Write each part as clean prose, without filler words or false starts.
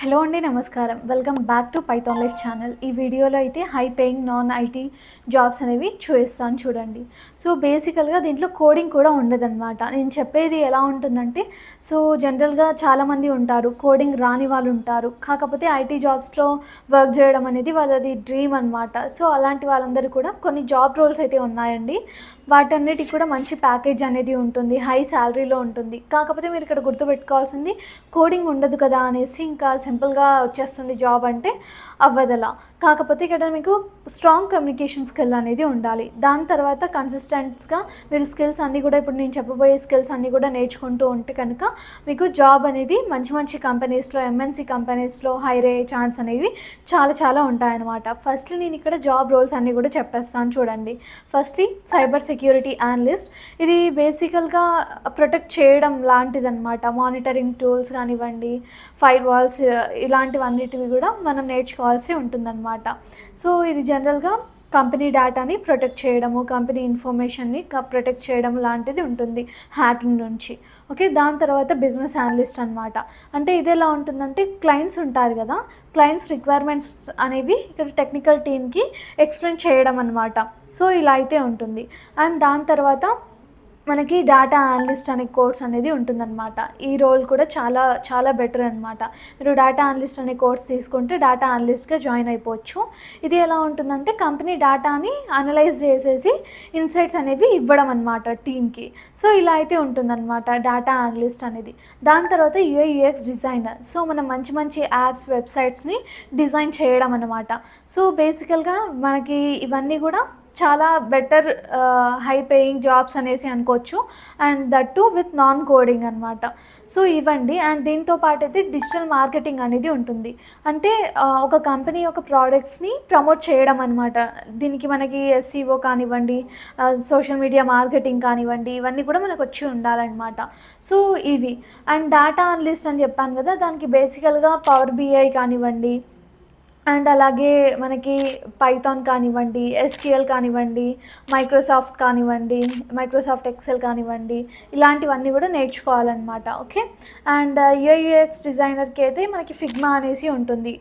Hello అండి, నమస్కారం. Welcome back to Python life channel. ఈ వీడియోలో అయితే high paying non IT jobs అనేవి చూపిస్తాను చూడండి. సో బేసికల్గా దీంట్లో కోడింగ్ కూడా ఉండదన్నమాట. నేను చెప్పేది ఎలా ఉంటుందంటే, సో జనరల్గా చాలామంది ఉంటారు, కోడింగ్ రాని వాళ్ళు ఉంటారు. కాకపోతే ఐటీ జాబ్స్లో వర్క్ చేయడం అనేది వాళ్ళది డ్రీమ్ అనమాట. సో అలాంటి వాళ్ళందరూ కూడా కొన్ని జాబ్ రోల్స్ అయితే ఉన్నాయండి. వాటన్నిటికి కూడా మంచి ప్యాకేజ్ అనేది ఉంటుంది, హై శాలరీలో ఉంటుంది. కాకపోతే మీరు ఇక్కడ గుర్తుపెట్టుకోవాల్సింది, కోడింగ్ ఉండదు కదా అనేసి ఇంకా సింపుల్గా వచ్చేస్తుంది జాబ్ అంటే అవ్వదలా. కాకపోతే ఇక్కడ మీకు స్ట్రాంగ్ కమ్యూనికేషన్ స్కిల్ అనేది ఉండాలి. దాని తర్వాత కన్సిస్టెంట్స్గా మీరు స్కిల్స్ అన్నీ కూడా, ఇప్పుడు నేను చెప్పబోయే స్కిల్స్ అన్నీ కూడా నేర్చుకుంటూ ఉంటే కనుక మీకు జాబ్ అనేది మంచి మంచి కంపెనీస్లో, ఎంఎన్సీ కంపెనీస్లో హైర్ అయ్యే ఛాన్స్ అనేవి చాలా ఉంటాయన్నమాట. ఫస్ట్లీ నేను ఇక్కడ జాబ్ రోల్స్ అన్నీ కూడా చెప్పేస్తాను చూడండి. Firstly cyber security analyst. ఇది బేసికల్గా ప్రొటెక్ట్ చేయడం లాంటిదన్నమాట. మానిటరింగ్ టూల్స్ కానివ్వండి, ఫైర్ వాల్స్, ఇలాంటివన్నిటివి కూడా మనం నేర్చుకోవాల్సి ఉంటుందన్నమాట. సో ఇది జనరల్గా కంపెనీ డేటాని ప్రొటెక్ట్ చేయడము, కంపెనీ ఇన్ఫర్మేషన్ని ప్రొటెక్ట్ చేయడం లాంటిది ఉంటుంది హ్యాకింగ్ నుంచి. ఓకే, దాని తర్వాత బిజినెస్ అనలిస్ట్ అనమాట. అంటే ఇది ఎలా ఉంటుందంటే, క్లయింట్స్ ఉంటారు కదా, క్లయింట్స్ రిక్వైర్మెంట్స్ అనేవి ఇక్కడ టెక్నికల్ టీమ్కి ఎక్స్ప్లెయిన్ చేయడం అనమాట. సో ఇలా అయితే ఉంటుంది. అండ్ దాని తర్వాత మనకి డేటా అనలిస్ట్ అనే కోర్స్ అనేది ఉంటుందన్నమాట. ఈ రోల్ కూడా చాలా బెటర్ అనమాట. మీరు డేటా అనలిస్ట్ అనే కోర్స్ తీసుకుంటే డేటా అనలిస్ట్గా జాయిన్ అయిపోవచ్చు. ఇది ఎలా ఉంటుందంటే, కంపెనీ డేటాని అనలైజ్ చేసేసి ఇన్సైట్స్ అనేవి ఇవ్వడం అనమాట టీమ్కి. సో ఇలా అయితే ఉంటుందన్నమాట డేటా అనలిస్ట్ అనేది. దాని తర్వాత యూఐ/యూఎక్స్ డిజైనర్. సో మనం మంచి యాప్స్, వెబ్సైట్స్ని డిజైన్ చేయడం అనమాట. సో బేసికల్గా మనకి ఇవన్నీ కూడా చాలా బెటర్ హై పేయింగ్ జాబ్స్ అనేసి అనుకోవచ్చు. And that to with non coding అనమాట. సో ఇవ్వండి. అండ్ దీంతో పాటు అయితే డిజిటల్ మార్కెటింగ్ అనేది ఉంటుంది. అంటే ఒక కంపెనీ యొక్క ప్రోడక్ట్స్ని ప్రమోట్ చేయడం అనమాట. దీనికి మనకి ఎస్ఈఓ కానివ్వండి, సోషల్ మీడియా మార్కెటింగ్ కానివ్వండి, ఇవన్నీ కూడా మనకు వచ్చి ఉండాలన్నమాట. సో ఇవి. అండ్ డేటా అనలిస్ట్ అని చెప్పాను కదా, దానికి బేసికల్గా పవర్ బిఐ కానివ్వండి, అండ్ అలాగే మనకి పైథాన్ కానివ్వండి, ఎస్క్యూఎల్ కానివ్వండి, మైక్రోసాఫ్ట్ కానివ్వండి, మైక్రోసాఫ్ట్ ఎక్సెల్ కానివ్వండి, ఇలాంటివన్నీ కూడా నేర్చుకోవాలన్నమాట. ఓకే. అండ్ యూఐ/యూఎక్స్ డిజైనర్కి అయితే మనకి ఫిగ్మా అనేసి ఉంటుంది.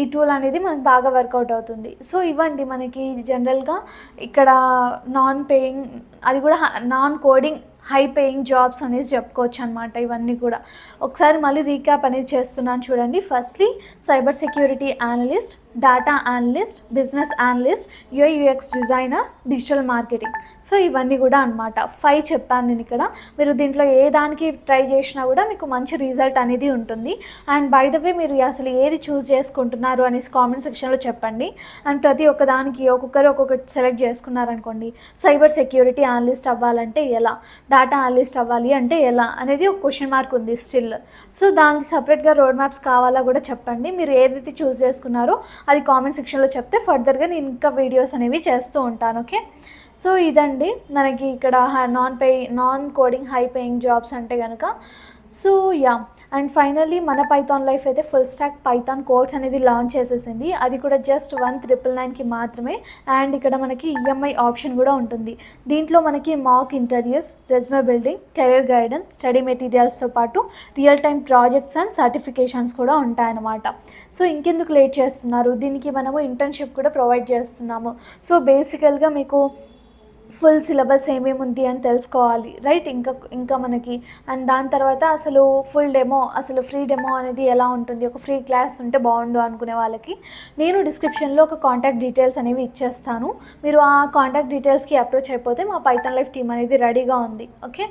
ఈ టూల్ అనేది మనకు బాగా వర్కౌట్ అవుతుంది. సో ఇవ్వండి మనకి జనరల్గా ఇక్కడ నాన్ పేయింగ్, అది కూడా non coding high paying jobs అనేసి చెప్పుకోవచ్చు అనమాట. ఇవన్నీ కూడా ఒకసారి మళ్ళీ రీక్యాప్ అనేది చేస్తున్నాను చూడండి. Firstly cyber security analyst, data analyst, business analyst, UI UX designer, digital marketing. So ఇవన్నీ కూడా అనమాట 5 చెప్పాను నేను ఇక్కడ. మీరు దీంట్లో ఏ దానికి ట్రై చేసినా కూడా మీకు మంచి రిజల్ట్ అనేది ఉంటుంది. అండ్ బై ద వే, మీరు అసలు ఏది చూస్ చేసుకుంటున్నారు అనేసి కామెంట్ సెక్షన్లో చెప్పండి. అండ్ ప్రతి ఒక్కదానికి ఒక్కొక్కటి సెలెక్ట్ చేసుకున్నారనుకోండి, సైబర్ సెక్యూరిటీ అనలిస్ట్ అవ్వాలంటే ఎలా, డేటా అనలిస్ట్ అవ్వాలి అంటే ఎలా అనేది ఒక క్వశ్చన్ మార్క్ ఉంది స్టిల్. సో దానికి సపరేట్గా రోడ్ మ్యాప్స్ కావాలా కూడా చెప్పండి. మీరు ఏదైతే చూస్ చేసుకున్నారో అది కామెంట్ సెక్షన్లో చెప్తే ఫర్దర్గా నేను ఇంకా వీడియోస్ అనేవి చేస్తూ ఉంటాను. ఓకే. సో ఇదండి మనకి ఇక్కడ non coding high paying jobs అంటే కనుక. So yeah. అండ్ ఫైనల్లీ మన పైథాన్ లైఫ్ అయితే ఫుల్ స్టాక్ పైథాన్ కోర్స్ అనేది లాంచ్ చేసేసింది. అది కూడా జస్ట్ 1999కి మాత్రమే. అండ్ ఇక్కడ మనకి ఈఎంఐ ఆప్షన్ కూడా ఉంటుంది. దీంట్లో మనకి mock interviews, resume building, career guidance, study మెటీరియల్స్తో పాటు real time projects and certifications కూడా ఉంటాయన్నమాట. సో ఇంకెందుకు లేట్ చేస్తున్నారు, దీనికి మనము ఇంటర్న్షిప్ కూడా ప్రొవైడ్ చేస్తున్నాము. సో బేసికల్గా మీకు ఫుల్ సిలబస్ ఏమేమి ఉంది అని తెలుసుకోవాలి, రైట్? ఇంకా మనకి. అండ్ దాని తర్వాత అసలు ఫుల్ డెమో, అసలు ఫ్రీ డెమో అనేది ఎలా ఉంటుంది, ఒక ఫ్రీ క్లాస్ ఉంటే బాగుండు అనుకునే వాళ్ళకి నేను డిస్క్రిప్షన్లో ఒక కాంటాక్ట్ డీటెయిల్స్ అనేవి ఇచ్చేస్తాను. మీరు ఆ కాంటాక్ట్ డీటెయిల్స్కి అప్రోచ్ అయిపోతే మా పైథాన్ లైఫ్ టీమ్ అనేది రెడీగా ఉంది. ఓకే.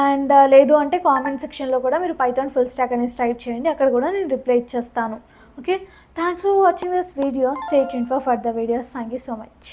అండ్ లేదు అంటే కామెంట్ సెక్షన్లో కూడా మీరు పైథాన్ ఫుల్ స్టాక్ అనేసి టైప్ చేయండి, అక్కడ కూడా నేను రిప్లై ఇచ్చేస్తాను. Okay. Thanks for watching this video. Stay tuned for further videos. Thank you so much.